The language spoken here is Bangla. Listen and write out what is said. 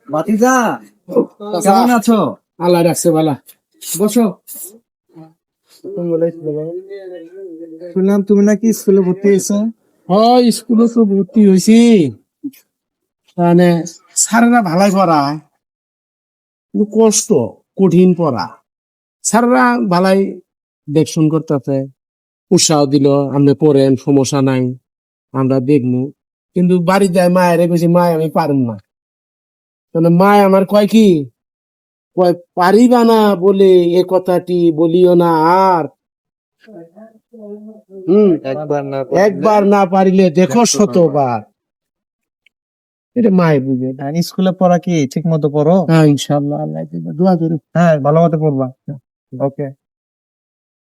ভাতিজা, কেমন আছো? আল্লাহ রাখছে ভালা। বসো। শুনলাম তুমি নাকি স্কুলে ভর্তি হয়েছো? হয়, স্কুলে তো ভর্তি হয়েছি। মানে স্যারেরা ভালাই পড়ায়, কিন্তু কষ্ট, কঠিন পড়া। স্যারেরা ভালাই দেখশন করতেছে, উৎসাহ দিল, আপনি পড়েন, সমস্যা নাই, আমরা দেখবো। কিন্তু বাড়ি যায় মায়ের কইছি, মায় আমি পারুম না। মানে মায় আমার কয় কি, কয় পারিবা না বলে এ কথাটি বলিও না আর। একবার না পারিলে দেখো শতবার। এটা মায়ের বুঝে। স্কুলে পড়া কি ঠিক মতো পড়ো? হ্যাঁ, ইনশাল্লাহ আল্লাহ দোয়া করি। হ্যাঁ, ভালো মতো পড়বা। ওকে।